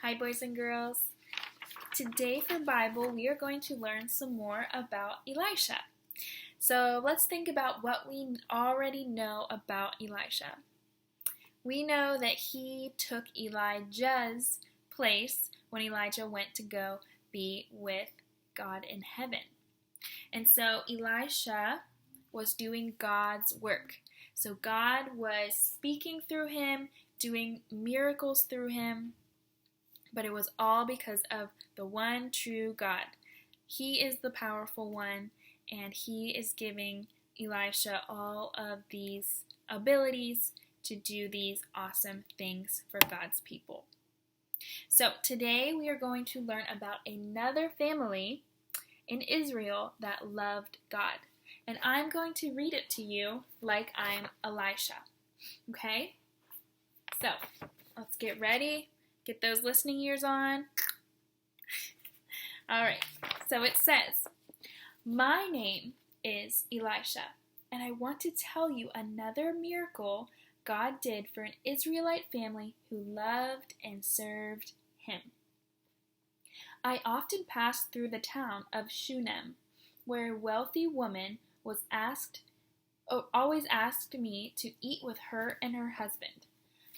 Hi, boys and girls. Today for Bible, we are going to learn some more about Elisha. So let's think about what we already know about Elisha. We know that he took Elijah's place when Elijah went to go be with God in heaven. And so Elisha was doing God's work. So God was speaking through him, doing miracles through him, but it was all because of the one true God. He is the powerful one, and he is giving Elisha all of these abilities to do these awesome things for God's people. So today we are going to learn about another family in Israel that loved God. And I'm going to read it to you like I'm Elisha. Okay? So, let's get ready. Get those listening ears on. Alright, so it says, "My name is Elisha, and I want to tell you another miracle God did for an Israelite family who loved and served him. I often passed through the town of Shunammite, where a wealthy woman always asked me to eat with her and her husband.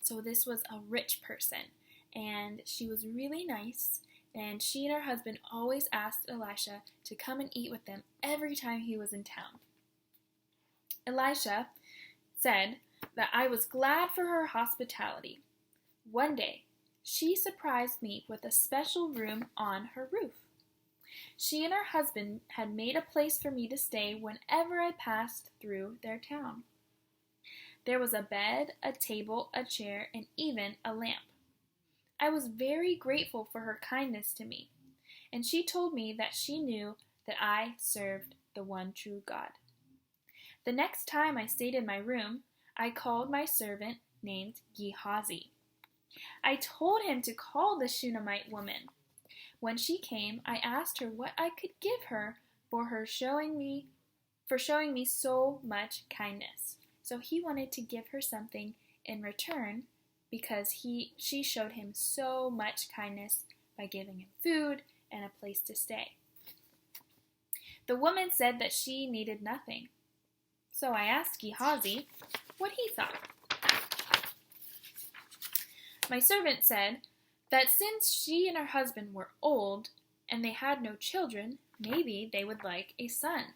So this was a rich person, and she was really nice, and she and her husband always asked Elisha to come and eat with them every time he was in town. Elisha said that I was glad for her hospitality. One day, she surprised me with a special room on her roof. She and her husband had made a place for me to stay whenever I passed through their town. There was a bed, a table, a chair, and even a lamp. I was very grateful for her kindness to me, and she told me that she knew that I served the one true God. The next time I stayed in my room, I called my servant named Gehazi. I told him to call the Shunammite woman. When she came, I asked her what I could give her for showing me so much kindness. So he wanted to give her something in return because she showed him so much kindness by giving him food and a place to stay. The woman said that she needed nothing. So I asked Gehazi what he thought. My servant said that since she and her husband were old and they had no children, maybe they would like a son.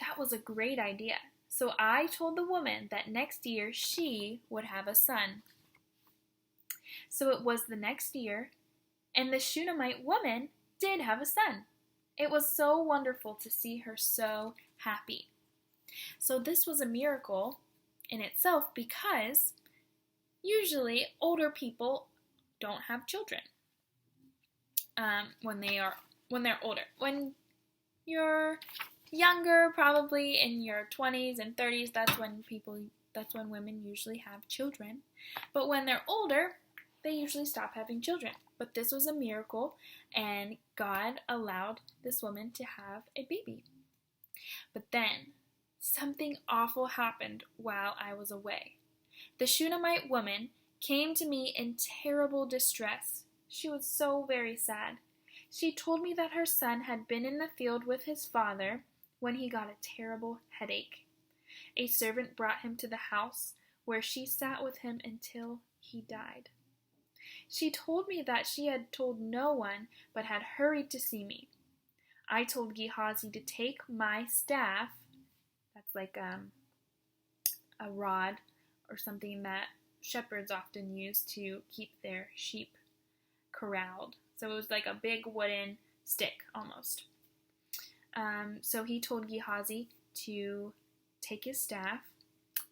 That was a great idea. So I told the woman that next year she would have a son. So it was the next year, and the Shunammite woman did have a son. It was so wonderful to see her so happy. So this was a miracle in itself because usually older people don't have children when they're older. When you're younger, probably in your 20s and 30s, that's when women usually have children. But when they're older, they usually stop having children. But this was a miracle, and God allowed this woman to have a baby. But then something awful happened while I was away. The Shunammite woman came to me in terrible distress. She was so very sad. She told me that her son had been in the field with his father when he got a terrible headache. A servant brought him to the house, where she sat with him until he died. She told me that she had told no one, but had hurried to see me. I told Gehazi to take my staff, that's like a rod or something that shepherds often use to keep their sheep corralled. So it was like a big wooden stick almost. So he told Gehazi to take his staff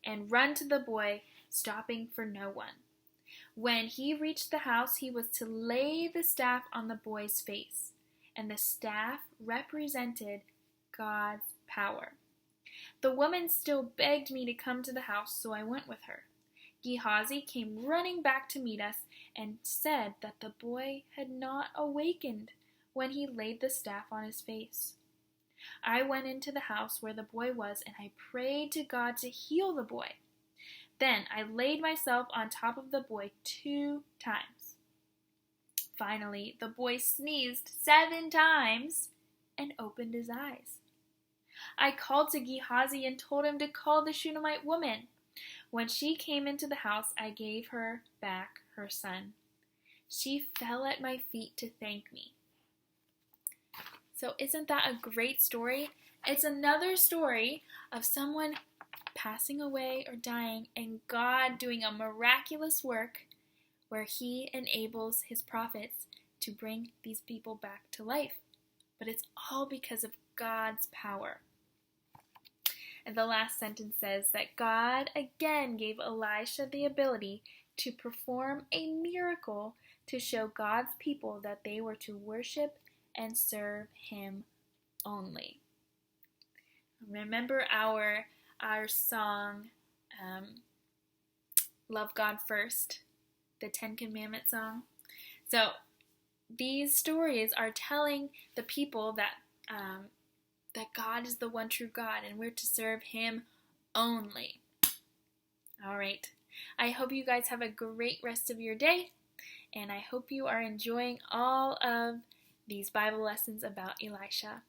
and run to the boy, stopping for no one. When he reached the house, he was to lay the staff on the boy's face, and the staff represented God's power. The woman still begged me to come to the house, so I went with her. Gehazi came running back to meet us and said that the boy had not awakened when he laid the staff on his face. I went into the house where the boy was, and I prayed to God to heal the boy. Then I laid myself on top of the boy 2 times. Finally, the boy sneezed 7 times and opened his eyes. I called to Gehazi and told him to call the Shunammite woman. When she came into the house, I gave her back her son. She fell at my feet to thank me. So isn't that a great story? It's another story of someone passing away or dying and God doing a miraculous work where he enables his prophets to bring these people back to life. But it's all because of God's power. And the last sentence says that God again gave Elisha the ability to perform a miracle to show God's people that they were to worship and serve him only. Remember our song, Love God First, the 10 Commandment song? So these stories are telling the people that God is the one true God and we're to serve him only. All right. I hope you guys have a great rest of your day, and I hope you are enjoying all of these Bible lessons about Elisha.